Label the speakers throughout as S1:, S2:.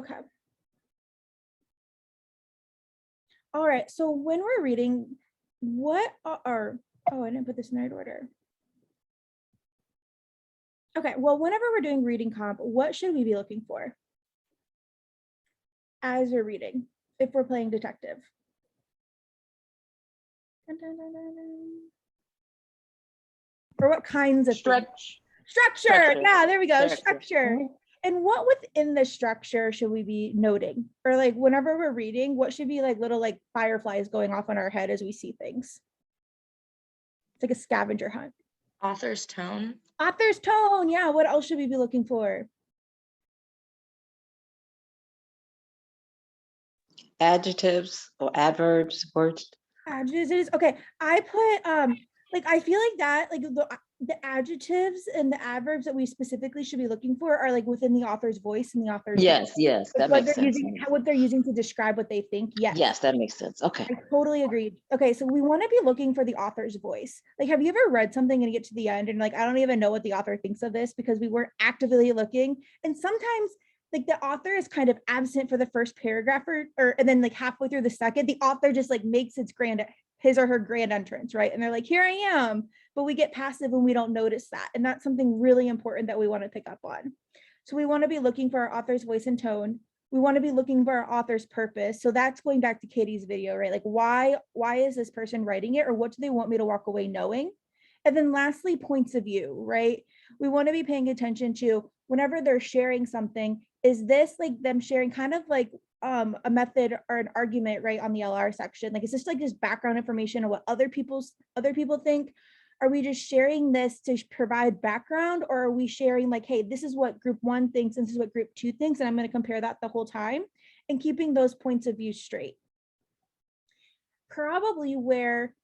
S1: Okay. All right, so when we're reading, what are, oh, I didn't put this in the right order. Okay, well, whenever we're doing reading comp, what should we be looking for as we're reading, if we're playing detective? Dun, dun, dun, dun, dun. Or what kinds of things? Structure. Yeah, there we go. Structure. And what within the structure should we be noting? Or like whenever we're reading, what should be like little like fireflies going off on our head as we see things? It's like a scavenger hunt.
S2: Author's tone.
S1: Author's tone. Yeah. What else should we be looking for?
S3: Adjectives or adverbs, words.
S1: Adjectives. Okay. I put like I feel like that like the adjectives and the adverbs that we specifically should be looking for are like within the author's voice and the author's
S3: Yes, that makes sense.
S1: What they're using to describe what they think.
S3: Yes, that makes sense. Okay.
S1: I totally agreed. Okay, so we want to be looking for the author's voice. Like, have you ever read something and you get to the end and like, I don't even know what the author thinks of this because we weren't actively looking. And sometimes like the author is kind of absent for the first paragraph or and then like halfway through the second, the author just like makes his or her grand entrance, right? And they're like, here I am. But we get passive and we don't notice that. And that's something really important that we want to pick up on. So we want to be looking for our author's voice and tone. We want to be looking for our author's purpose. So that's going back to Katie's video, right? Like why is this person writing it, or what do they want me to walk away knowing? And then lastly, points of view, right? We want to be paying attention to whenever they're sharing something, is this like them sharing kind of like a method or an argument, right, on the LR section? Like, is this like just background information of what other people think? Are we just sharing this to provide background, or are we sharing like, hey, this is what group 1 thinks and this is what group 2 thinks, and I'm going to compare that the whole time, and keeping those points of view straight? Probably where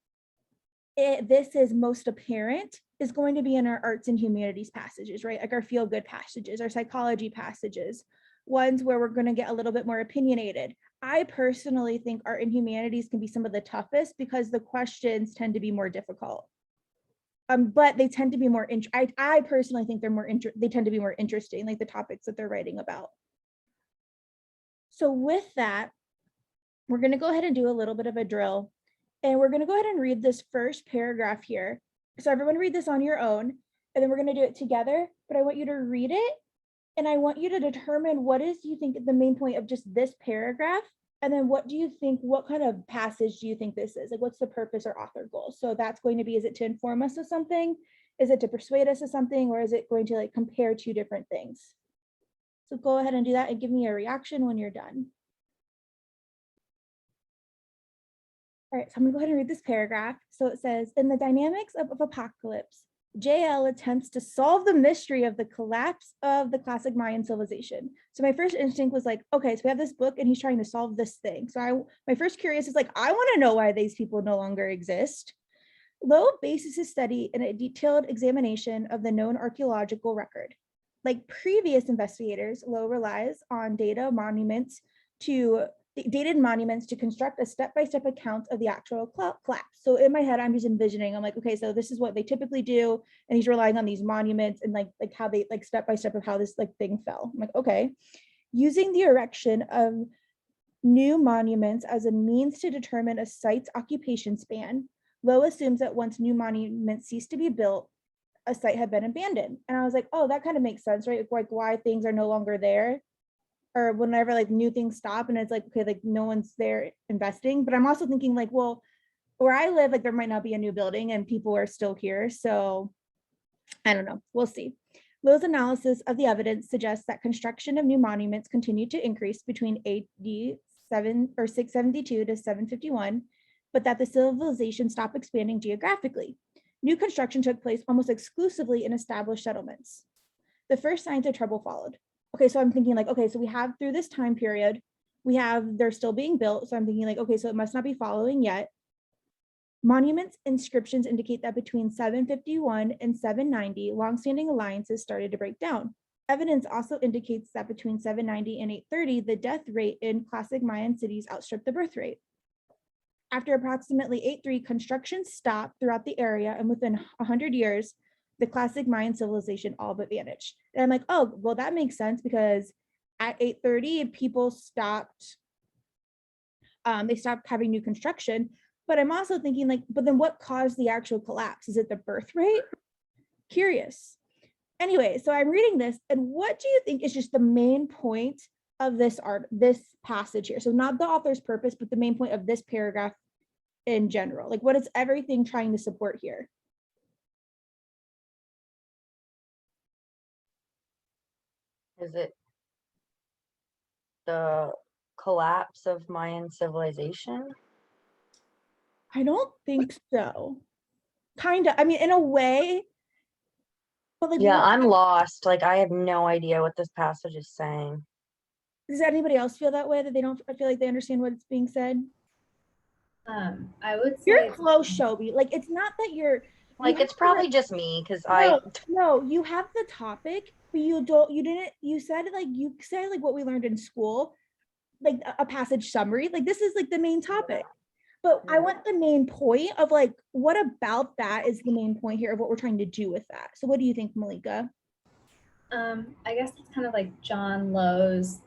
S1: this is most apparent is going to be in our arts and humanities passages, right? Like our feel-good passages, our psychology passages, ones where we're going to get a little bit more opinionated. I personally think art and humanities can be some of the toughest because the questions tend to be more difficult. But they tend to be more, I personally think they tend to be more interesting, like the topics that they're writing about. So with that, we're going to go ahead and do a little bit of a drill. And we're going to go ahead and read this first paragraph here. So everyone read this on your own, and then we're going to do it together. But I want you to read it, and I want you to determine what is you think the main point of just this paragraph. And then what kind of passage do you think this is? Like, what's the purpose or author goal? So that's going to be, is it to inform us of something? Is it to persuade us of something? Or is it going to like compare two different things? So go ahead and do that and give me a reaction when you're done. All right, so I'm gonna go ahead and read this paragraph. So it says, in the dynamics of apocalypse, JL attempts to solve the mystery of the collapse of the classic Mayan civilization. So my first instinct was like, okay, so we have this book and he's trying to solve this thing. So my first curious is like, I want to know why these people no longer exist. Lowe bases his study in a detailed examination of the known archaeological record. Like previous investigators, Lowe relies on dated monuments to construct a step-by-step account of the actual collapse. So in my head, I'm just envisioning, I'm like, okay, so this is what they typically do. And he's relying on these monuments and like how they like step-by-step of how this like thing fell. I'm like, okay. Using the erection of new monuments as a means to determine a site's occupation span, Lowe assumes that once new monuments cease to be built, a site had been abandoned. And I was like, oh, that kind of makes sense, right? Like why things are no longer there, or whenever like new things stop and it's like, okay, like no one's there investing. But I'm also thinking like, well, where I live, like there might not be a new building and people are still here. So I don't know, we'll see. Lowe's analysis of the evidence suggests that construction of new monuments continued to increase between AD 672 to 751, but that the civilization stopped expanding geographically. New construction took place almost exclusively in established settlements. The first signs of trouble followed. Okay, so I'm thinking like, okay, so we have through this time period, they're still being built. So I'm thinking like, okay, so it must not be following yet. Monuments inscriptions indicate that between 751 and 790, longstanding alliances started to break down. Evidence also indicates that between 790 and 830, the death rate in classic Mayan cities outstripped the birth rate. After approximately 830, construction stopped throughout the area, and within 100 years, the classic Mayan civilization all but vanished. And I'm like, oh, well, that makes sense because at 8:30 people stopped, they stopped having new construction. But I'm also thinking like, but then what caused the actual collapse? Is it the birth rate? Curious. Anyway, so I'm reading this, and what do you think is just the main point of this passage here? So not the author's purpose, but the main point of this paragraph in general. Like, what is everything trying to support here?
S2: Is it the collapse of Mayan civilization?
S1: I don't think so. Kind of. I mean, in a way, but like,
S2: Yeah, I'm lost. Like, I have no idea what this passage is saying.
S1: Does anybody else feel that way, that they don't feel like they understand what it's being said?
S4: I would say
S1: You're close, Shelby. Like, it's not that you're
S2: like, it's probably just me because
S1: no, you have the topic, but you said like what we learned in school, like a passage summary. Like, this is like the main topic. But I want the main point of like, what about that is the main point here of what we're trying to do with that. So what do you think, Malika?
S4: I guess it's kind of like John Lowe's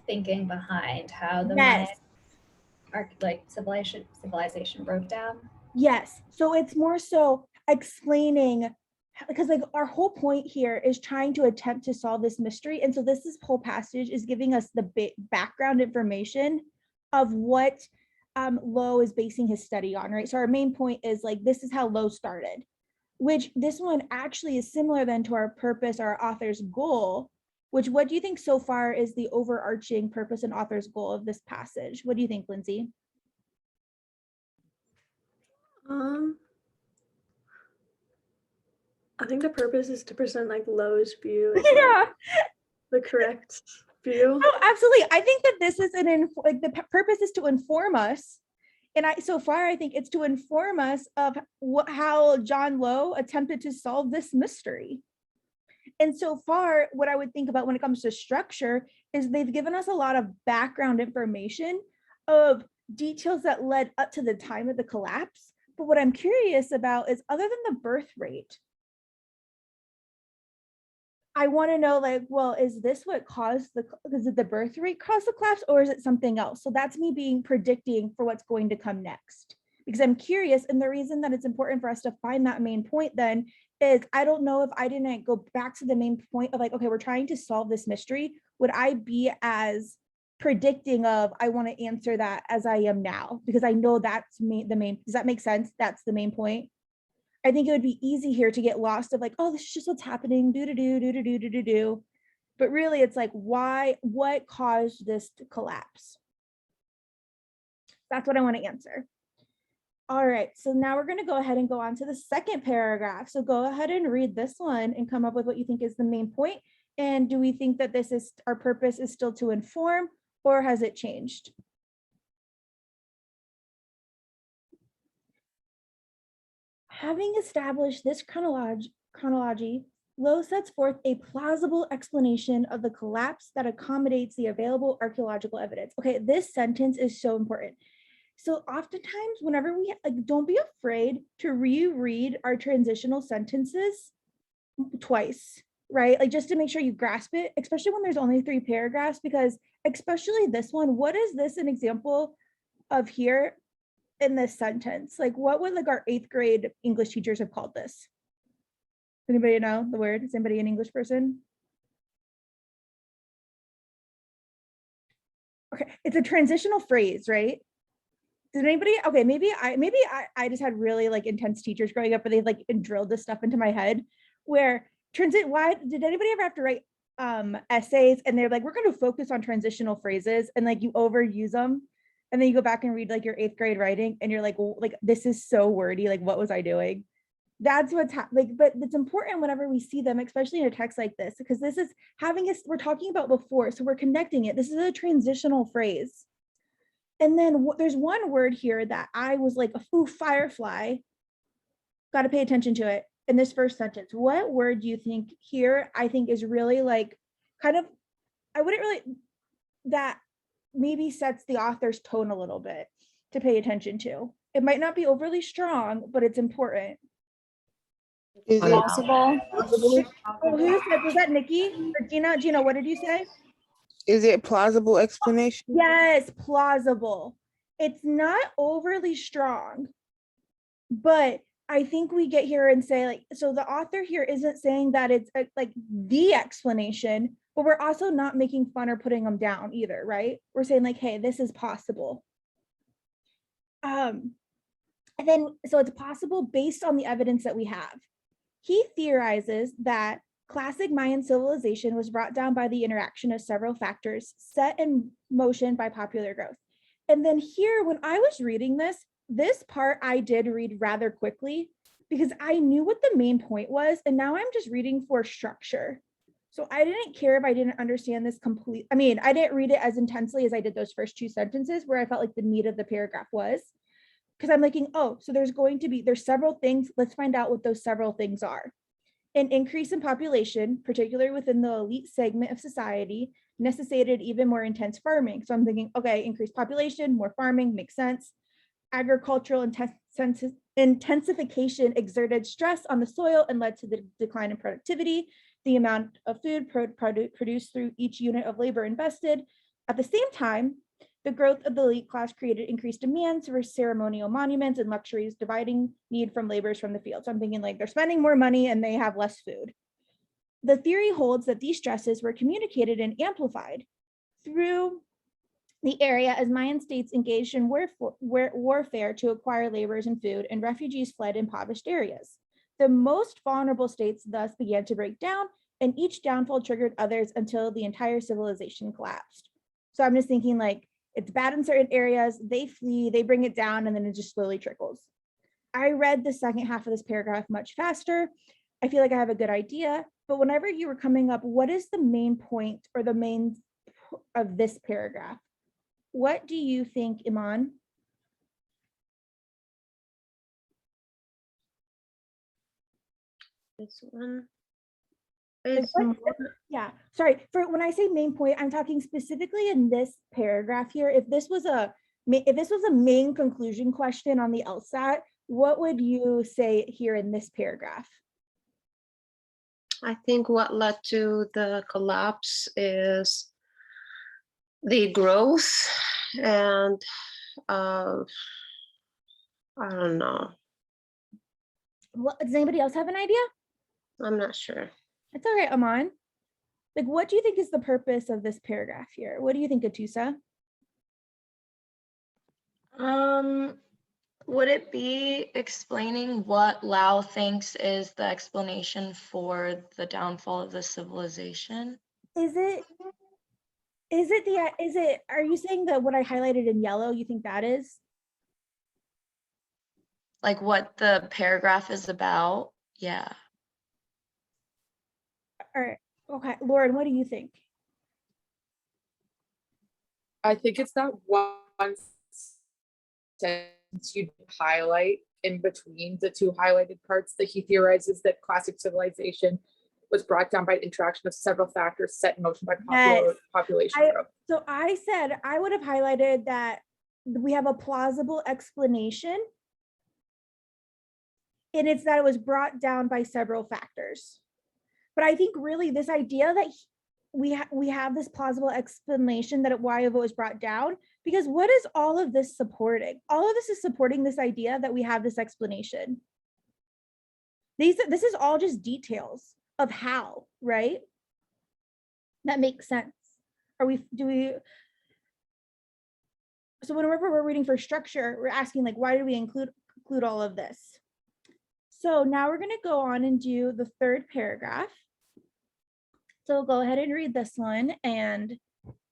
S4: thinking behind how the Mayan civilization broke down.
S1: Yes. So it's more so explaining, because like our whole point here is trying to attempt to solve this mystery. And so this whole passage is giving us the background information of what Lowe is basing his study on, right? So our main point is like, this is how Lowe started, which this one actually is similar then to our purpose, our author's goal, which what do you think so far is the overarching purpose and author's goal of this passage? What do you think, Lindsay?
S5: I think the purpose is to present like Lowe's view as
S1: Yeah,
S5: the correct view.
S1: oh, absolutely. I think that this is like the purpose is to inform us. And so far, I think it's to inform us of how John Lowe attempted to solve this mystery. And so far, what I would think about when it comes to structure is they've given us a lot of background information of details that led up to the time of the collapse. But what I'm curious about is, other than the birth rate, I want to know, like, well, is this what caused is it the birth rate caused the collapse, or is it something else? So that's me being predicting for what's going to come next, because I'm curious. And the reason that it's important for us to find that main point then is, I don't know if I didn't go back to the main point of like, okay, we're trying to solve this mystery. Would I be as predicting of, I want to answer that as I am now? Because I know that's the main, does that make sense? That's the main point. I think it would be easy here to get lost of like, oh, this is just what's happening, do. But really it's like, why, what caused this to collapse? That's what I want to answer. All right, so now we're going to go ahead and go on to the second paragraph. So go ahead and read this one and come up with what you think is the main point. And do we think that this is, our purpose is still to inform, or has it changed? Having established this chronology, Lowe sets forth a plausible explanation of the collapse that accommodates the available archaeological evidence. Okay, this sentence is so important. So oftentimes, whenever we like, don't be afraid to reread our transitional sentences twice, right? Like, just to make sure you grasp it, especially when there's only 3 paragraphs, because especially this one, what is this an example of here in this sentence? Like, what would like our 8th grade English teachers have called this? Anybody know the word? Is anybody an English person? Okay, it's a transitional phrase, right? Did anybody? Okay, maybe I just had really like intense teachers growing up, where they like drilled this stuff into my head. Where why did anybody ever have to write essays and they're like, we're going to focus on transitional phrases, and like you overuse them, and then you go back and read like your 8th grade writing and you're like, well, like this is so wordy, like what was I doing? That's what's like, but it's important whenever we see them, especially in a text like this, because this is we're talking about before, so we're connecting it. This is a transitional phrase. And then there's one word here that I was like, ooh, firefly, got to pay attention to it in this first sentence. What word do you think here I think is really like kind of, I wouldn't really, that maybe sets the author's tone a little bit to pay attention to? It might not be overly strong, but it's important.
S6: Is it
S4: Possible.
S1: Oh, who said, was that Nikki or Gina? Gina, what did you say?
S6: Is it plausible explanation?
S1: Yes, plausible. It's not overly strong, but I think we get here and say like, so the author here isn't saying that it's like the explanation, but we're also not making fun or putting them down either, right? We're saying like, hey, this is possible. And then, so it's possible based on the evidence that we have. He theorizes that classic Mayan civilization was brought down by the interaction of several factors set in motion by popular growth. And then here, when I was reading this part I did read rather quickly because I knew what the main point was, and now I'm just reading for structure. So I didn't care if I didn't understand this complete. I mean, I didn't read it as intensely as I did those first two sentences where I felt like the meat of the paragraph was. Because I'm thinking, oh, so there's several things. Let's find out what those several things are. An increase in population, particularly within the elite segment of society, necessitated even more intense farming. So I'm thinking, okay, increased population, more farming, makes sense. Agricultural intensification exerted stress on the soil and led to the decline in productivity, the amount of food produced through each unit of labor invested. At the same time, the growth of the elite class created increased demands for ceremonial monuments and luxuries, dividing need from laborers from the field. So I'm thinking like they're spending more money and they have less food. The theory holds that these stresses were communicated and amplified through the area as Mayan states engaged in warfare to acquire laborers and food, and refugees fled impoverished areas. The most vulnerable states thus began to break down, and each downfall triggered others until the entire civilization collapsed. So I'm just thinking like, it's bad in certain areas, they flee, they bring it down, and then it just slowly trickles. I read the second half of this paragraph much faster. I feel like I have a good idea, but whenever you were coming up, what is the main point or the main of this paragraph? What do you think, Iman?
S2: This one.
S1: Like,
S2: It's more,
S1: yeah, sorry, for when I say main point, I'm talking specifically in this paragraph here. If this was a main conclusion question on the LSAT, what would you say here in this paragraph?
S7: I think what led to the collapse is the growth and I don't know.
S1: What, does anybody else have an idea?
S7: I'm not sure.
S1: It's all right, Aman. Like, what do you think is the purpose of this paragraph here? What do you think, Atusa?
S8: Would it be explaining what Lau thinks is the explanation for the downfall of the civilization?
S1: Are you saying that what I highlighted in yellow, you think that is?
S8: Like what the paragraph is about? Yeah.
S1: All right, okay, Lauren, what do you think?
S9: I think it's that one sentence you highlight in between the two highlighted parts that he theorizes that classic civilization was brought down by interaction of several factors set in motion by population growth.
S1: So I said I would have highlighted that we have a plausible explanation, and it's that it was brought down by several factors. But I think really this idea that we have this plausible explanation that why it was brought down, because what is all of this supporting? All of this is supporting this idea that we have this explanation. This is all just details of how, right? That makes sense. So whenever we're reading for structure, we're asking like, why do we include all of this? So now we're going to go on and do the third paragraph. So go ahead and read this one and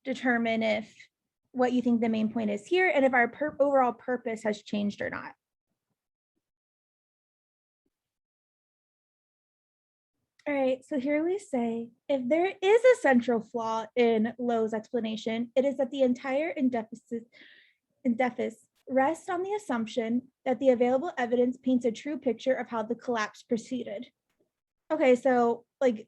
S1: determine what you think the main point is here and if our overall purpose has changed or not. All right, so here we say, if there is a central flaw in Lowe's explanation, it is that the entire indeficit rests on the assumption that the available evidence paints a true picture of how the collapse proceeded. Okay, so like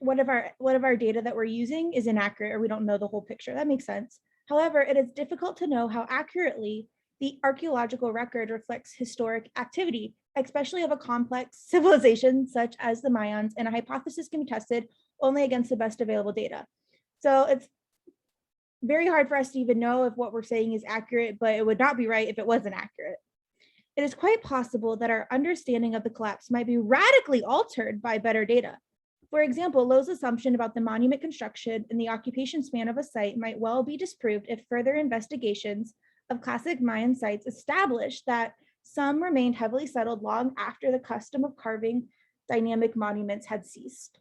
S1: one of our data that we're using is inaccurate, or we don't know the whole picture. That makes sense. However, it is difficult to know how accurately the archaeological record reflects historic activity, especially of a complex civilization such as the Mayans, and a hypothesis can be tested only against the best available data. So it's very hard for us to even know if what we're saying is accurate, but it would not be right if it wasn't accurate. It is quite possible that our understanding of the collapse might be radically altered by better data. For example, Lowe's assumption about the monument construction and the occupation span of a site might well be disproved if further investigations of classic Mayan sites established that some remained heavily settled long after the custom of carving dynamic monuments had ceased.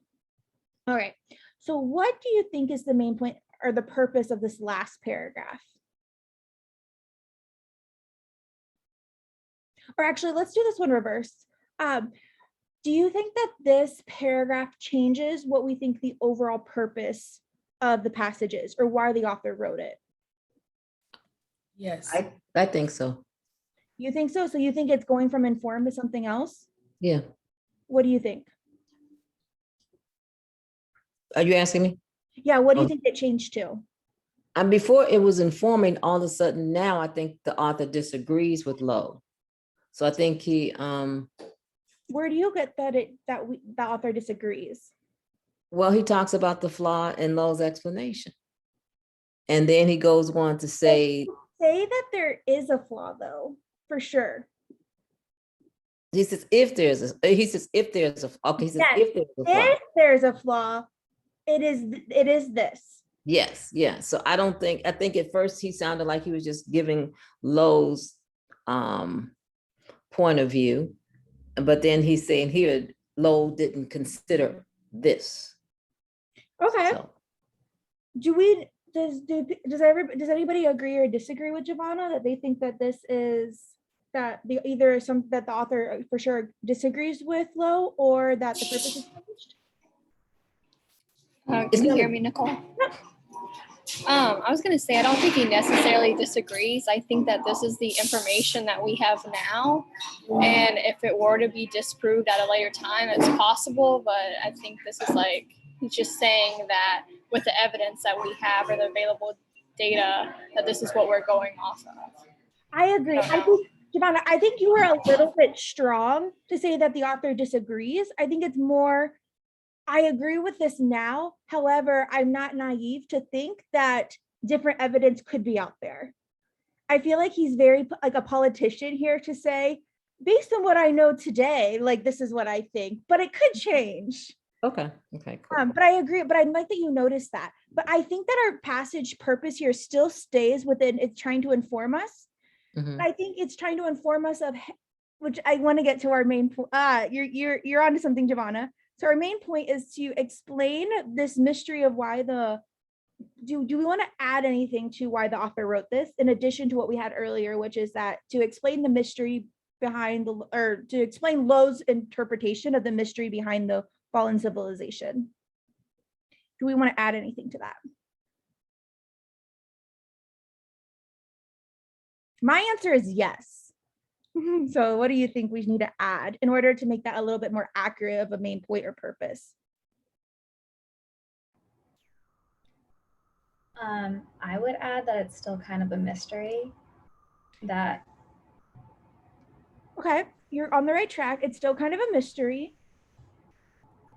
S1: All right, so what do you think is the main point or the purpose of this last paragraph? Or actually, let's do this one reversed. Do you think that this paragraph changes what we think the overall purpose of the passage is, or why the author wrote it?
S10: Yes.
S3: I think so.
S1: You think so? So you think it's going from informed to something else?
S3: Yeah.
S1: What do you think?
S3: Are you asking me?
S1: Yeah, what do you
S3: Oh.
S1: think it changed to?
S3: And before it was informing, all of a sudden now I think the author disagrees with Lowe. So I think he,
S1: Where do you get that the author disagrees?
S3: well, he talks about the flaw in Lowe's explanation. And then he goes on to say
S1: That there is a flaw though, for sure.
S3: he says if there's a okay, he says
S1: Yes.
S3: if there's a flaw.
S1: If there's a flaw, it is this.
S3: Yes, yeah. So I think at first he sounded like he was just giving Lowe's point of view, but then he's saying here Lowe didn't consider this.
S1: Okay.
S3: So,
S1: Does anybody agree or disagree with Giovanna that they think that this is that the author for sure disagrees with Lowe, or that the purpose is changed?
S11: Can you hear me, Nicole? I was going to say, I don't think he necessarily disagrees. I think that this is the information that we have now. And if it were to be disproved at a later time, it's possible. But I think this is like, he's just saying that with the evidence that we have or the available data, that this is what we're going off of.
S1: I agree. I think, Giovanna, I think you were a little bit strong to say that the author disagrees. I think it's more, I agree with this now. However, I'm not naive to think that different evidence could be out there. I feel like he's very like a politician here to say, based on what I know today, like this is what I think, but it could change.
S3: okay, cool.
S1: But I agree, but I'd like that you notice that. But I think that our passage purpose here still stays within, it's trying to inform us.
S3: Mhm.
S1: I think it's trying to inform us of, which I want to get to our main point. You're onto something, Giovanna. So our main point is to explain this mystery of why do we want to add anything to why the author wrote this in addition to what we had earlier, which is that to explain the mystery behind to explain Lowe's interpretation of the mystery behind the fallen civilization. Do we want to add anything to that? My answer is yes. So what do you think we need to add in order to make that a little bit more accurate of a main point or purpose?
S4: I would add that it's still kind of a mystery. That
S1: Okay, you're on the right track. It's still kind of a mystery.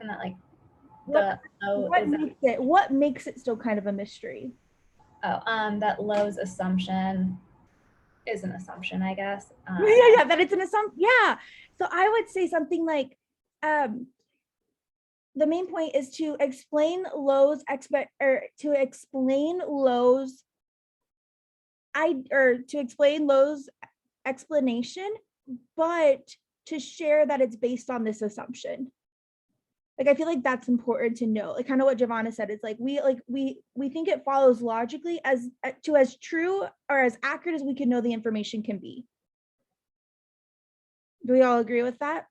S4: and that like
S1: What makes it still kind of a mystery?
S4: That Lowe's assumption is an assumption, I guess.
S1: Yeah, that it's an assumption. Yeah. So I would say something like, the main point is to explain Lowe's explanation, but to share that it's based on this assumption. Like, I feel like that's important to know. Like kind of what Giovanna said, it's like we think it follows logically as true or as accurate as we can know the information can be. Do we all agree with that?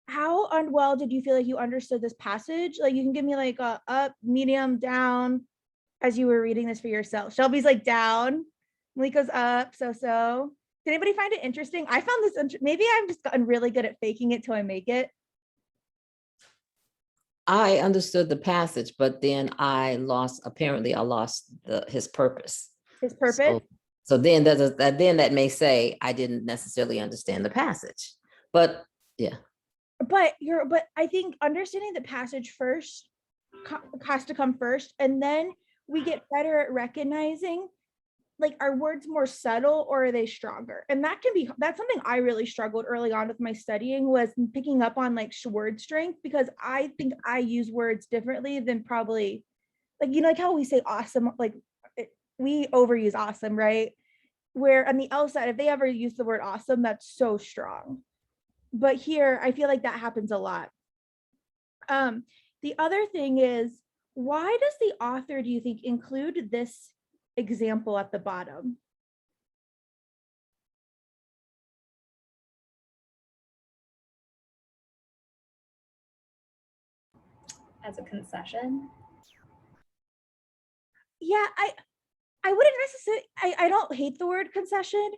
S1: How unwell did you feel like you understood this passage? Like you can give me like a up, medium, down as you were reading this for yourself. Shelby's like down, Malika's up, so. Did anybody find it interesting? I found this, maybe I've just gotten really good at faking it till I make it.
S3: I understood the passage, but then I lost his purpose.
S1: His purpose?
S3: So then that may say I didn't necessarily understand the passage, but yeah.
S1: But I think understanding the passage first has to come first, and then we get better at recognizing, like, are words more subtle or are they stronger? And that's something I really struggled early on with my studying, was picking up on like word strength, because I think I use words differently than probably, like, like how we say awesome, like we overuse awesome, right? Where on the LSAT, if they ever use the word awesome, that's so strong. But here, I feel like that happens a lot. The other thing is, why does the author, do you think, include this example at the bottom?
S4: As a concession.
S1: Yeah, I wouldn't necessarily, I don't hate the word concession,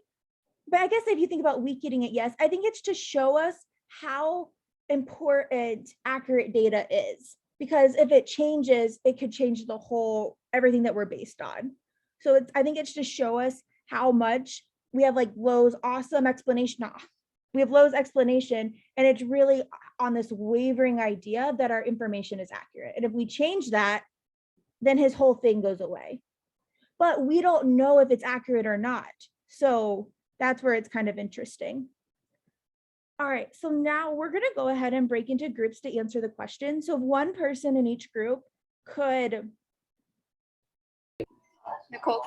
S1: but I guess if you think about weak getting it, yes, I think it's to show us how important accurate data is, because if it changes, it could change the whole, everything that we're based on. So I think it's to show us how much we have, like Lowe's awesome explanation. We have Lowe's explanation, and it's really on this wavering idea that our information is accurate. And if we change that, then his whole thing goes away. But we don't know if it's accurate or not. So that's where it's kind of interesting. All right, so now we're going to go ahead and break into groups to answer the question. So if one person in each group could.
S11: Nicole.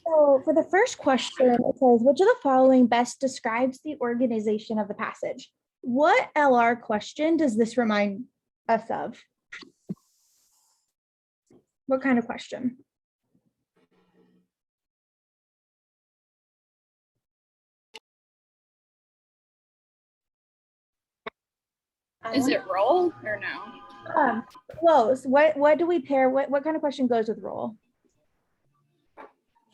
S1: So for the first question, it says, which of the following best describes the organization of the passage? What LR question does this remind us of? What kind of question?
S11: Is it roll or no?
S1: Close. What do we pair? What kind of question goes with role?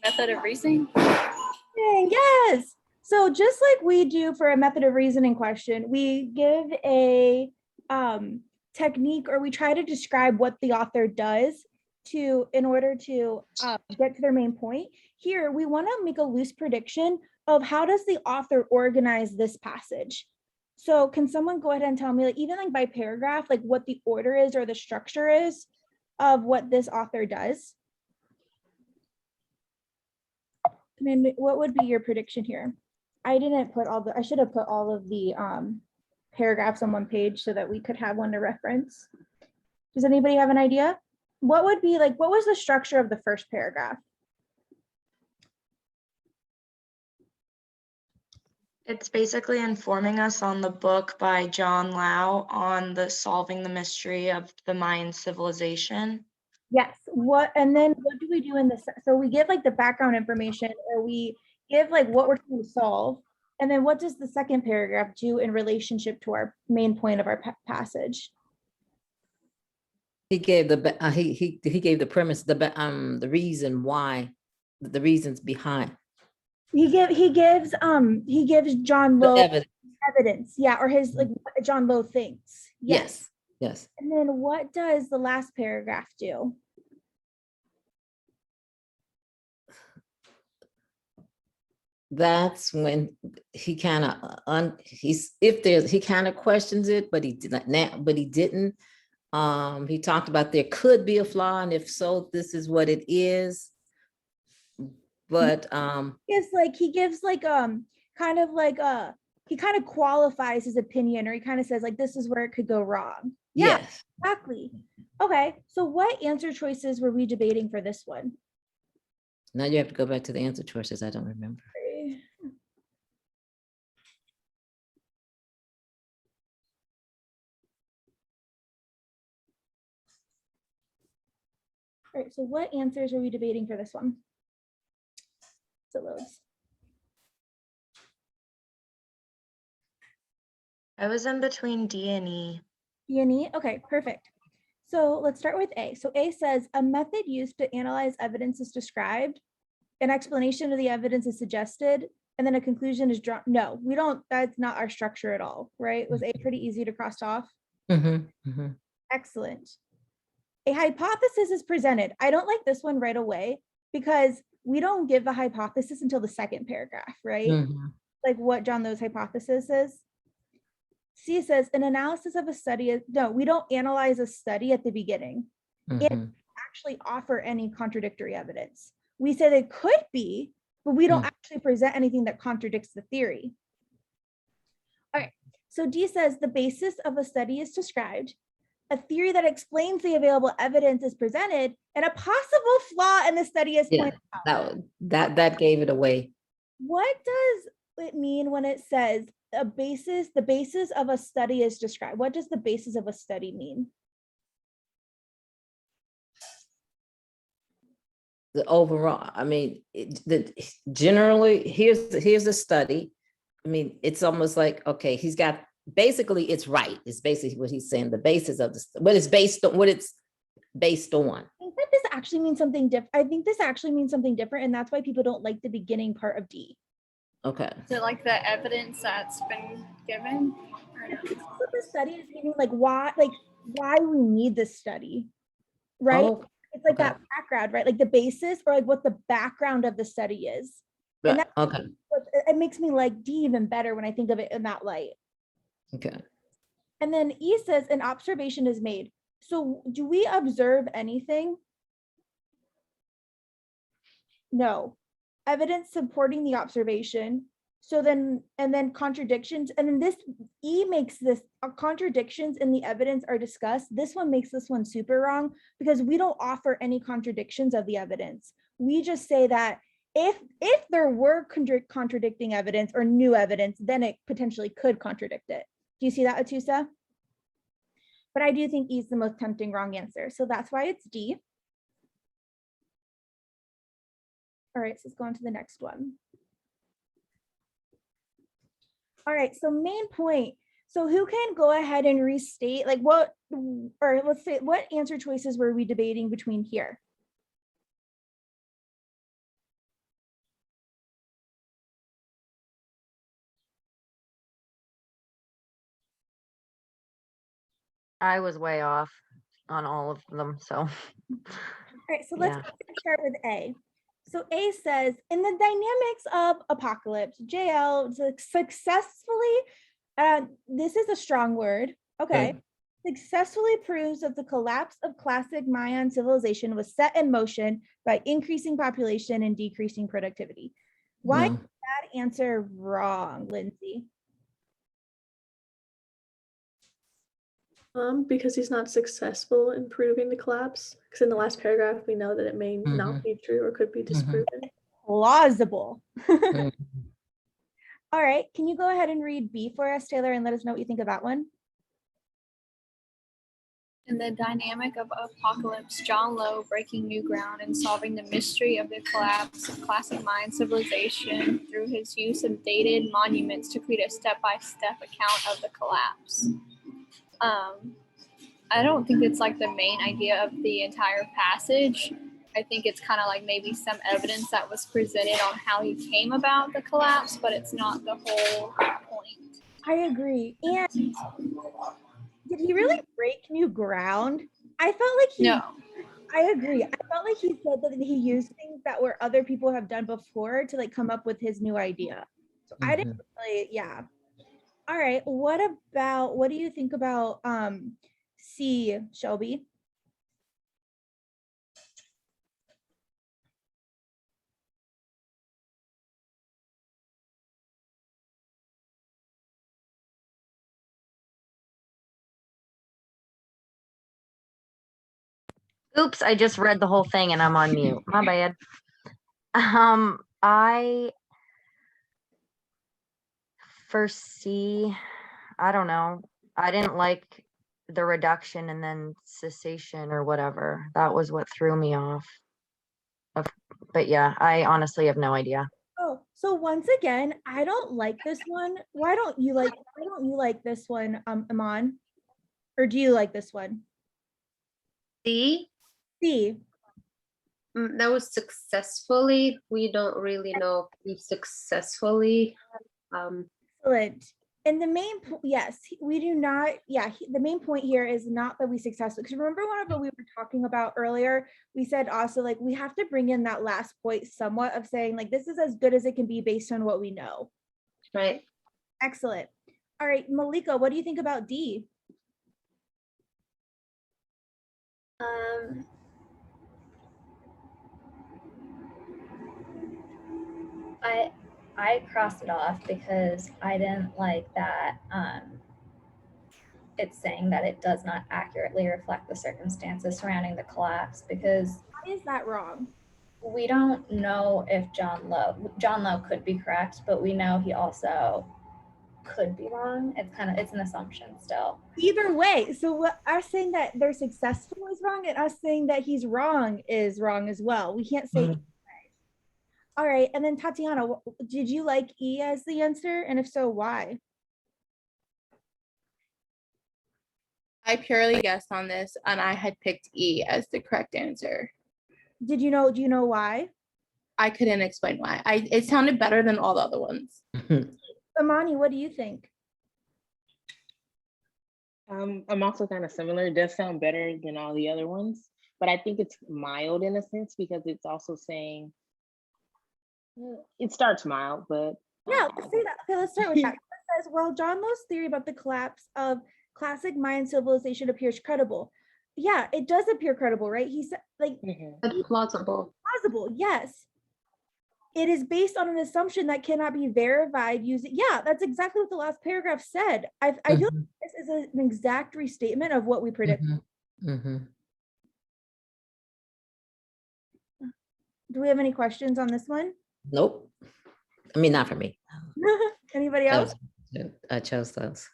S11: Method of reasoning?
S1: Yes. So just like we do for a method of reasoning question, we give a technique, or we try to describe what the author does in order to get to their main point. Here, we want to make a loose prediction of how does the author organize this passage. So can someone go ahead and tell me, like, even like by paragraph, like what the order is or the structure is of what this author does? And then what would be your prediction here? I didn't put I should have put all of the paragraphs on one page so that we could have one to reference. Does anybody have an idea? What would be like, what was the structure of the first paragraph?
S8: It's basically informing us on the book by John Lau on the solving the mystery of the Mayan civilization.
S1: Yes. And then what do we do in this? So we give like the background information, or we give like what we're trying to solve. And then what does the second paragraph do in relationship to our main point of our passage?
S3: He gave he gave the premise, the reason why, the reasons behind.
S1: He gives John
S3: The
S1: Lowe
S3: evidence.
S1: yeah, or his like what John Lowe thinks.
S3: Yes. Yes.
S1: And then what does the last paragraph do?
S3: That's when he kind of he kind of questions it, but he didn't. But he didn't. He talked about there could be a flaw, and if so, this is what it is. But
S1: he gives like kind of like he kind of qualifies his opinion, or he kind of says like this is where it could go wrong. Yeah,
S3: yes.
S1: Exactly. Okay, so what answer choices were we debating for this one?
S3: Now you have to go back to the answer choices. I don't remember. All right, so what answers are we debating for this one? So loads.
S8: I was in between D and E.
S1: D and E, okay, perfect. So let's start with A. So A says, a method used to analyze evidence is described, an explanation of the evidence is suggested, and then a conclusion is drawn. No, we don't, that's not our structure at all, right? Was A pretty easy to cross off? Excellent. A hypothesis is presented. I don't like this one right away because we don't give the hypothesis until the second paragraph, right? Like what John Lowe's hypothesis is. C says an analysis of a study is, no, we don't analyze a study at the beginning.
S3: Mhm.
S1: Actually offer any contradictory evidence. We say they could be, but we don't actually present anything that contradicts the theory. All right, so D says the basis of a study is described, a theory that explains the available evidence is presented, and a possible flaw in the study is
S3: Yeah,
S1: pointed out.
S3: that gave it away.
S1: What does it mean when it says the basis of a study is described? What does the basis of a study mean?
S3: The overall, I mean, generally, here's a study. I mean, it's almost like, okay, he's got, basically it's right. It's basically what he's saying, the basis of what it's based on, what it's based on.
S1: I think that this actually means something different. I think this actually means something different, and that's why people don't like the beginning part of D.
S3: Okay.
S11: Is it like the evidence that's been given? Or no?
S1: What the study is meaning, like why we need this study, right?
S3: Oh,
S1: It's like
S3: okay.
S1: that background, right? Like the basis or like what the background of the study is. And
S3: Right,
S1: that,
S3: okay,
S1: it makes me like D even better when I think of it in that light.
S3: okay.
S1: And then E says an observation is made. So do we observe anything? No. Evidence supporting the observation. So then, and then contradictions. And then this E makes this contradictions in the evidence are discussed. This one makes this one super wrong because we don't offer any contradictions of the evidence. We just say that if there were contradicting evidence or new evidence, then it potentially could contradict it. Do you see that, Atusa? But I do think E is the most tempting wrong answer. So that's why it's D. All right, so let's go on to the next one. All right, so main point. So who can go ahead and restate like what, or let's say, what answer choices were we debating between here?
S2: I was way off on all of them, so.
S1: All right, so let's
S2: Yeah.
S1: start with A. So A says, in the dynamics of apocalypse, JL successfully, this is a strong word, okay, successfully proves that the collapse of classic Mayan civilization was set in motion by increasing population and decreasing productivity. Why
S3: No.
S1: is that answer wrong, Lindsay?
S5: Because he's not successful in proving the collapse. Because in the last paragraph, we know that it may not be true or could be disproven.
S1: Plausible.
S3: Mhm.
S1: All right, can you go ahead and read B for us, Taylor, and let us know what you think of that one?
S11: In the dynamic of apocalypse, John Lowe breaking new ground and solving the mystery of the collapse of classic Mayan civilization through his use of dated monuments to create a step-by-step account of the collapse. I don't think it's like the main idea of the entire passage. I think it's kind of like maybe some evidence that was presented on how he came about the collapse, but it's not the whole point.
S1: I agree. And did he really break new ground? I felt like he,
S11: No.
S1: I agree. I felt like he said that he used things that were other people have done before to like come up with his new idea. So I didn't really, yeah. All right, what do you think about C, Shelby?
S2: Oops, I just read the whole thing and I'm on mute. My bad. I foresee, I don't know. I didn't like the reduction and then cessation or whatever. That was what threw me off. But yeah, I honestly have no idea.
S1: Oh, so once again, I don't like this one. Why don't you like this one, Iman? Or do you like this one?
S7: C,
S1: C.
S7: that was successfully. We don't really know if successfully.
S1: Excellent. And the main yes, we do not, yeah, the main point here is not that we successfully, because remember one of what we were talking about earlier, we said also like we have to bring in that last point somewhat of saying like this is as good as it can be based on what we know.
S7: Right.
S1: Excellent. All right, Malika, what do you think about D?
S4: I crossed it off because I didn't like that it's saying that it does not accurately reflect the circumstances surrounding the collapse, because
S1: Why is that wrong?
S4: we don't know if John Lowe could be correct, but we know he also could be wrong. It's an assumption still.
S1: Either way, so what us saying that they're successful is wrong, and us saying that he's wrong is wrong as well. We can't say. All right, and then Tatiana, did you like E as the answer, and if so, why?
S10: I purely guessed on this and I had picked E as the correct answer.
S1: Do you know why?
S10: I couldn't explain why. It sounded better than all the other ones.
S1: Amani, what do you think?
S12: I'm also kind of similar. It does sound better than all the other ones, but I think it's mild in a sense because it's also saying it starts mild, but
S1: yeah, let's say that. Okay, let's start with that. It says, well, John Lowe's theory about the collapse of classic Mayan civilization appears credible. Yeah, it does appear credible, right? He said, like,
S7: plausible.
S1: Plausible, yes. It is based on an assumption that cannot be verified using. Yeah, that's exactly what the last paragraph said. I feel like this is an exact restatement of what we predicted. Do we have any questions on this one?
S3: Nope. I mean, not for me.
S1: Anybody else?
S3: I chose those.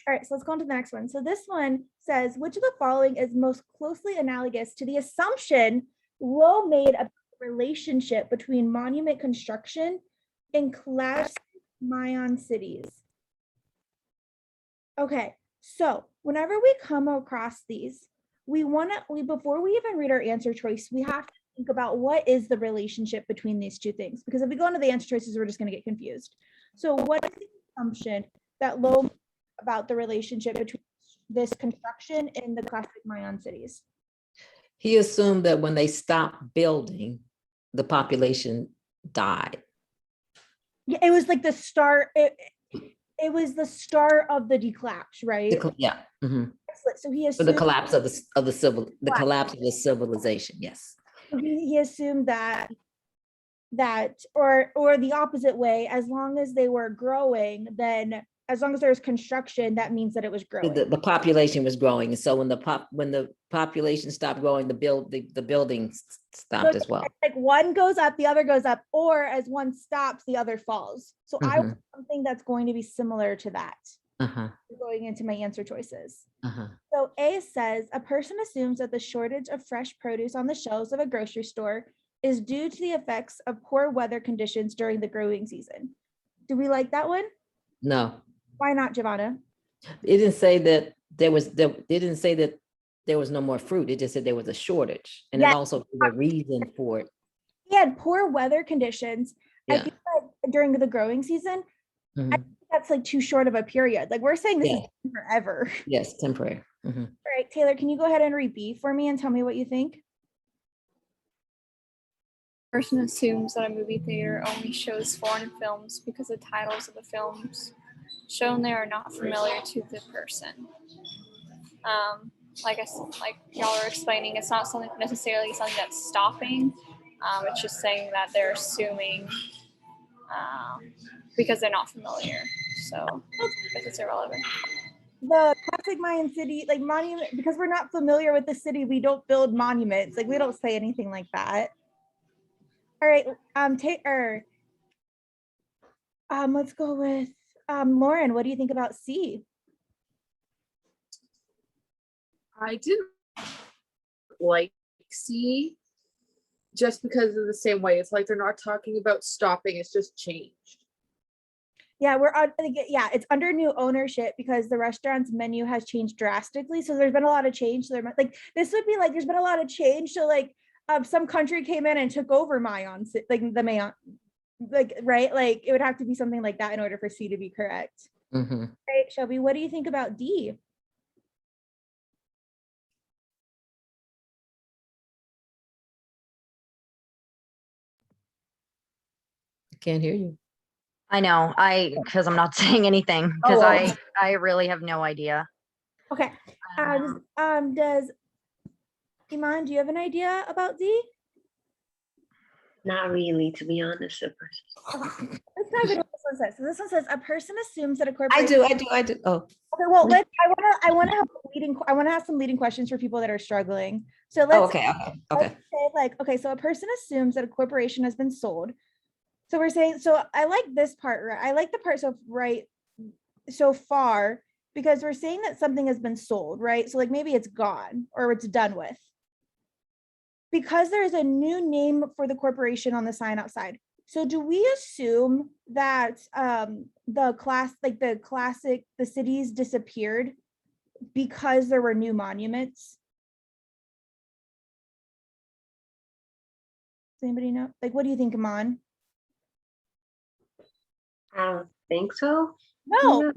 S1: All right, so let's go on to the next one. So this one says, which of the following is most closely analogous to the assumption Lowe made about the relationship between monument construction and classic Mayan cities? Okay, so whenever we come across these, before we even read our answer choice, we have to think about what is the relationship between these two things, because if we go into the answer choices, we're just going to get confused. So what is the assumption that Lowe about the relationship between this construction and the classic Mayan cities?
S3: He assumed that when they stopped building, the population died.
S1: Yeah, it was like the start. It was the start of the collapse, right?
S3: Yeah.
S1: So he assumed
S3: for the collapse of the collapse of the civilization. Yes.
S1: He assumed that or the opposite way, as long as they were growing, then as long as there was construction, that means that it was growing.
S3: The population was growing, and so when the population stopped growing, the buildings stopped as well.
S1: Like one goes up, the other goes up, or as one stops, the other falls. So I want something that's going to be similar to that. Going into my answer choices. So A says a person assumes that the shortage of fresh produce on the shelves of a grocery store is due to the effects of poor weather conditions during the growing season. Do we like that one?
S3: No.
S1: Why not, Giovanna?
S3: It didn't say that it didn't say that there was no more fruit. It just said there was a shortage, and it also gave a reason for it.
S1: He had poor weather conditions. I feel like during the growing season, I think that's like too short of a period. Like we're saying this is forever.
S3: Yes, temporary.
S1: All right, Taylor, can you go ahead and read B for me and tell me what you think?
S11: Person assumes that a movie theater only shows foreign films because the titles of the films shown there are not familiar to the person. Like y'all are explaining, it's not necessarily something that's stopping. It's just saying that they're assuming because they're not familiar. So I guess it's irrelevant.
S1: The classic Mayan city, like monument, because we're not familiar with the city, we don't build monuments. Like we don't say anything like that. All right, let's go with Lauren. What do you think about C?
S9: I didn't like C just because of the same way. It's like they're not talking about stopping, it's just changed.
S1: Yeah, it's under new ownership because the restaurant's menu has changed drastically. So there's been a lot of change. So this would be like there's been a lot of change. So like some country came in and took over Mayan, like the Mayan, like right, like it would have to be something like that in order for C to be correct. Right, Shelby, what do you think about D?
S3: I can't hear you.
S2: I know, because I'm not saying anything, because
S1: Oh.
S2: I really have no idea.
S1: Okay. Does Iman, do you have an idea about Z?
S7: Not really, to be honest.
S1: Let's dive into what this one says. So this one says a person assumes that a corporation.
S3: I do. Oh,
S1: Okay, well, I want to have some leading questions for people that are struggling. So
S3: okay.
S1: let's say like, okay, so a person assumes that a corporation has been sold. So we're saying, so I like this part, right? I like the part so far, because we're saying that something has been sold, right? So like maybe it's gone or it's done with. Because there's a new name for the corporation on the sign outside. So do we assume that the cities disappeared because there were new monuments? Does anybody know? Like, what do you think, Aman?
S7: I don't think so.
S1: No,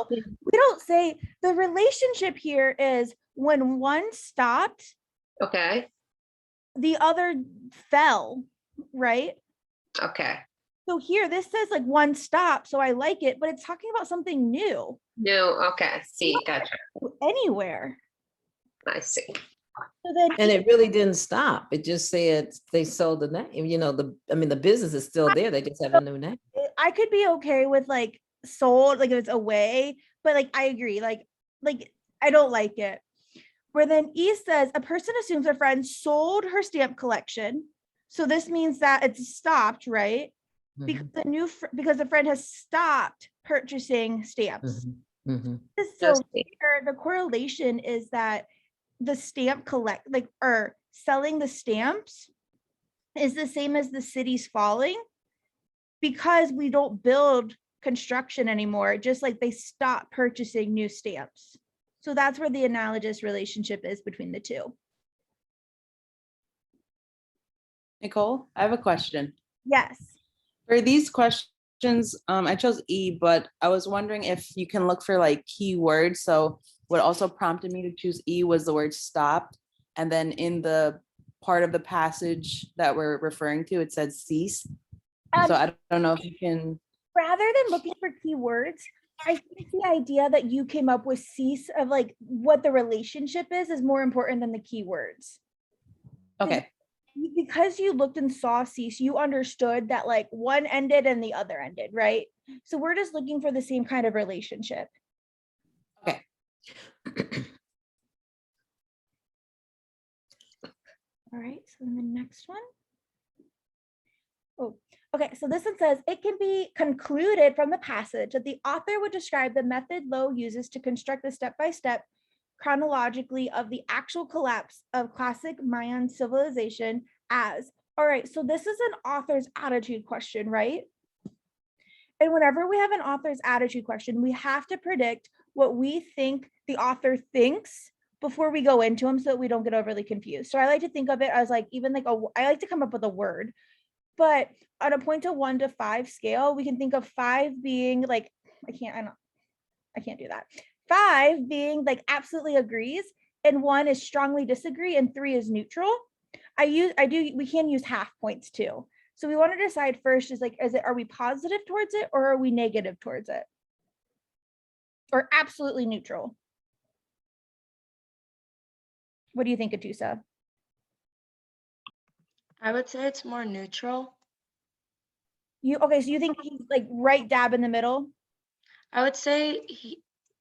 S1: we don't say. The relationship here is when one stopped,
S7: Okay.
S1: the other fell, right?
S7: Okay.
S1: So here, this says like one stop, so I like it, but it's talking about something new.
S7: No, okay. See, gotcha.
S1: Anywhere.
S7: I see.
S1: So then,
S3: and it really didn't stop. It just said they sold the name. You know, the business is still there. They just have a new name.
S1: I could be okay with like sold, like if it's away, but like I agree, like I don't like it. Where then E says a person assumes a friend sold her stamp collection. So this means that it's stopped, right? Because because the friend has stopped purchasing stamps. So here, the correlation is that the stamp or selling the stamps is the same as the city's falling, because we don't build construction anymore, just like they stop purchasing new stamps. So that's where the analogous relationship is between the two.
S13: Nicole, I have a question.
S1: Yes.
S13: For these questions, I chose E, but I was wondering if you can look for like keywords. So what also prompted me to choose E was the word stopped. And then in the part of the passage that we're referring to, it said cease. So I don't know if you can.
S1: Rather than looking for keywords, I think the idea that you came up with cease of like what the relationship is more important than the keywords.
S13: Okay.
S1: Because you looked and saw cease, you understood that like one ended and the other ended, right? So we're just looking for the same kind of relationship.
S13: Okay.
S1: All right, so then the next one. Oh, okay, so this one says, it can be concluded from the passage that the author would describe the method Lowe uses to construct the step-by-step chronologically of the actual collapse of classic Mayan civilization as, all right, so this is an author's attitude question, right? And whenever we have an author's attitude question, we have to predict what we think the author thinks before we go into them so that we don't get overly confused. So I like to think of it as like, even like, I like to come up with a word. But on a point to 1 to 5 scale, we can think of 5 being like, I can't do that. 5 being like absolutely agrees, and 1 is strongly disagree, and 3 is neutral. We can use half points too. So we want to decide first is like, are we positive towards it or are we negative towards it? Or absolutely neutral? What do you think, Atusa?
S8: I would say it's more neutral.
S1: So you think he's like right dab in the middle?
S8: I would say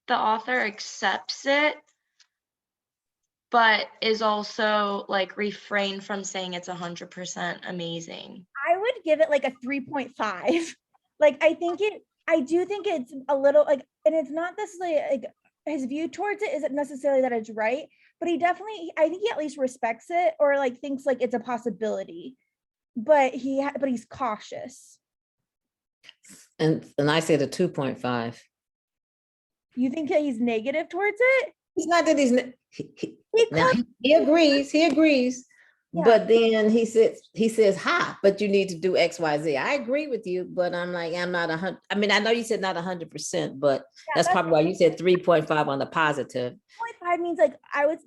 S8: the author accepts it, but is also like refrained from saying it's 100% amazing.
S1: I would give it like a 3.5. Like I do think it's a little like, and it's not necessarily like his view towards it isn't necessarily that it's right, but I think he at least respects it or like thinks like it's a possibility, but he's cautious.
S3: And I said a 2.5.
S1: You think that he's negative towards it?
S3: It's not that he agrees,
S1: Yeah.
S3: but then he says, ha, but you need to do X, Y, Z. I agree with you, but I'm like, I'm not 100. I mean, I know you said not 100%, but that's probably why you said 3.5 on the positive.
S1: 3.5 means like, I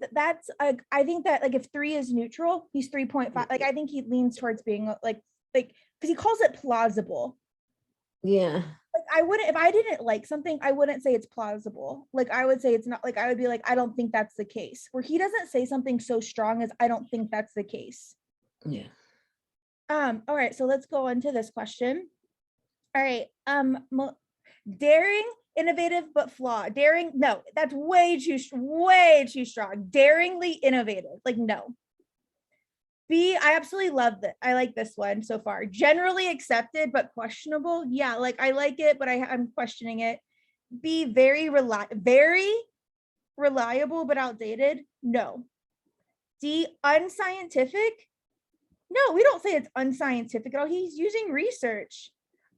S1: think that like if 3 is neutral, he's 3.5. Like, I think he leans towards being like, because he calls it plausible.
S3: Yeah.
S1: Like I wouldn't, if I didn't like something, I wouldn't say it's plausible. Like I would say it's not, like I would be like, I don't think that's the case. Where he doesn't say something so strong as I don't think that's the case.
S3: Yeah.
S1: All right, so let's go on to this question. All right, daring, innovative, but flawed. Daring, no, that's way too strong. Daringly innovative, like no. B, I absolutely love that. I like this one so far. Generally accepted, but questionable. Yeah, like I like it, but I'm questioning it. B, very reliable, but outdated. No. D, unscientific. No, we don't say it's unscientific at all. He's using research.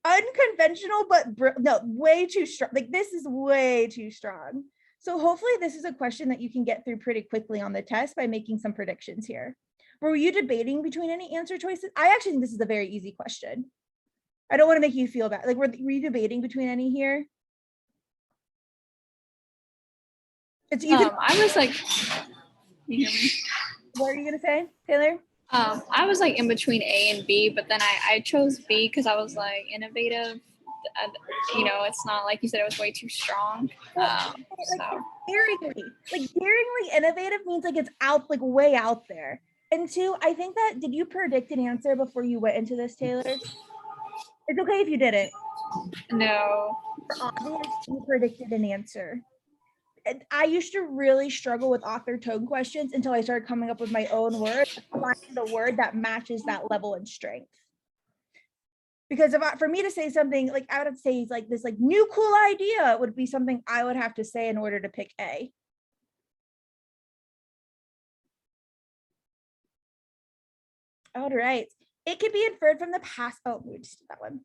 S1: Unconventional, but no, way too strong. Like this is way too strong. So hopefully this is a question that you can get through pretty quickly on the test by making some predictions here. Were you debating between any answer choices? I actually think this is a very easy question. I don't want to make you feel bad. Like, were you debating between any here? It's you can,
S11: I was like, you hear me?
S1: what are you gonna say, Taylor?
S11: I was like in between A and B, but then I chose B because I was like innovative. You know, it's not like you said it was way too strong. So
S1: Daringly innovative means like it's out, like way out there. And two, I think that, did you predict an answer before you went into this, Taylor? It's okay if you didn't.
S11: No.
S1: For obvious, you predicted an answer. And I used to really struggle with author tone questions until I started coming up with my own word, finding the word that matches that level and strength. Because for me to say something, like I would have to say like this like new cool idea would be something I would have to say in order to pick A. All right. It can be inferred from the past. Oh, we just did that one.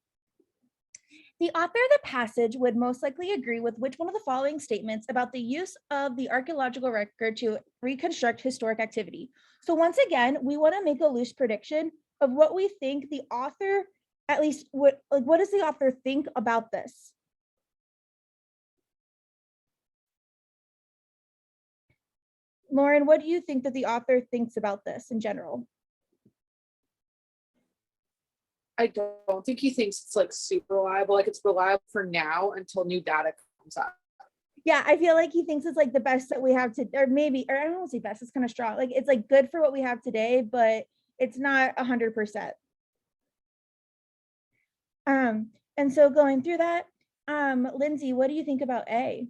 S1: The author of the passage would most likely agree with which one of the following statements about the use of the archaeological record to reconstruct historic activity. So once again, we want to make a loose prediction of what we think the author, at least what does the author think about this? Lauren, what do you think that the author thinks about this in general?
S9: I don't think he thinks it's like super reliable. Like it's reliable for now until new data comes up.
S1: Yeah, I feel like he thinks it's like the best that we have to, or maybe, or I don't want to say best, it's kind of strong. Like it's like good for what we have today, but it's not 100%. And so going through that, Lindsay, what do you think about A?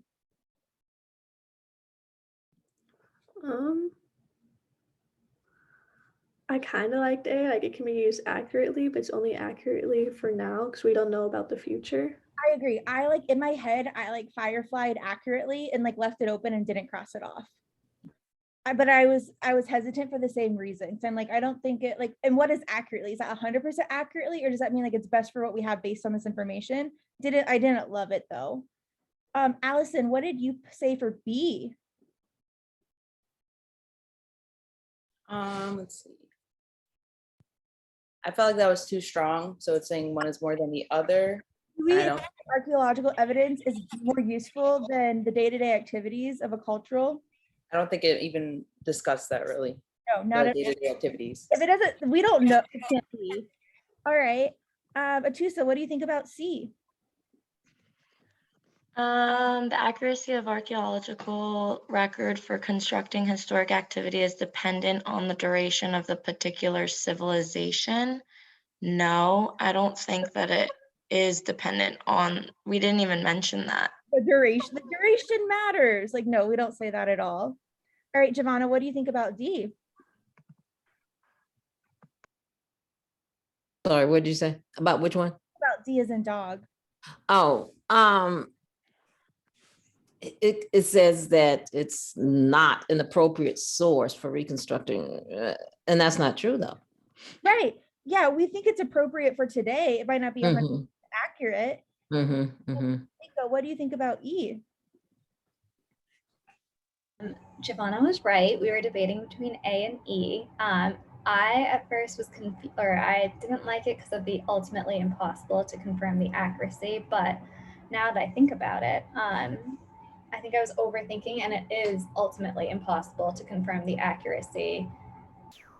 S5: I kind of liked A, like it can be used accurately, but it's only accurately for now because we don't know about the future.
S1: I agree. I like in my head, I like fireflied accurately and like left it open and didn't cross it off. But I was hesitant for the same reasons. I'm like, I don't think it like, and what is accurately? Is that 100% accurately, or does that mean like it's best for what we have based on this information? I didn't love it though. Allison, what did you say for B?
S13: Let's see. I felt like that was too strong. So it's saying one is more than the other.
S1: Do we think archaeological evidence is more useful than the day-to-day activities of a cultural?
S13: I don't think it even discussed that really.
S1: No, not at
S13: day-to-day activities.
S1: If it doesn't, we don't know. It can't be. All right. Atusa, what do you think about C?
S8: The accuracy of archaeological record for constructing historic activity is dependent on the duration of the particular civilization. No, I don't think that it is dependent on, we didn't even mention that.
S1: The duration matters. Like, no, we don't say that at all. All right, Giovanna, what do you think about D?
S3: Sorry, what did you say? About which one?
S1: About D as in dog.
S3: Oh, it says that it's not an appropriate source for reconstructing, and that's not true though.
S1: Right. Yeah, we think it's appropriate for today. It might not be 100% accurate. What do you think about E?
S4: Giovanna was right. We were debating between A and E. I at first was confused, or I didn't like it because of the ultimately impossible to confirm the accuracy. But now that I think about it, I think I was overthinking, and it is ultimately impossible to confirm the accuracy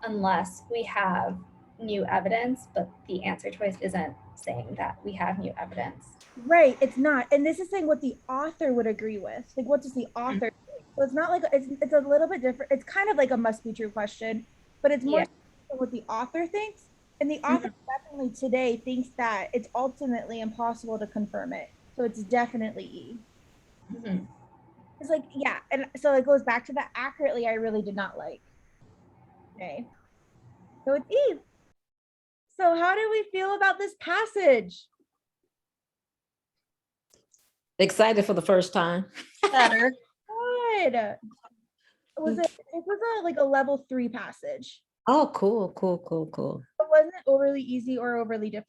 S4: unless we have new evidence, but the answer choice isn't saying that we have new evidence.
S1: Right, it's not. And this is saying what the author would agree with. Like, what does the author think? So it's not like, it's a little bit different. It's kind of like a must be true question, but it's more what the author thinks. And the author definitely today thinks that it's ultimately impossible to confirm it. So it's definitely E. It's like, yeah. And so it goes back to the accurately, I really did not like. Okay. So it's E. So how do we feel about this passage?
S3: Excited for the first time.
S8: Better.
S1: Good. It was like a level 3 passage.
S3: Oh, cool.
S1: It wasn't overly easy or overly difficult.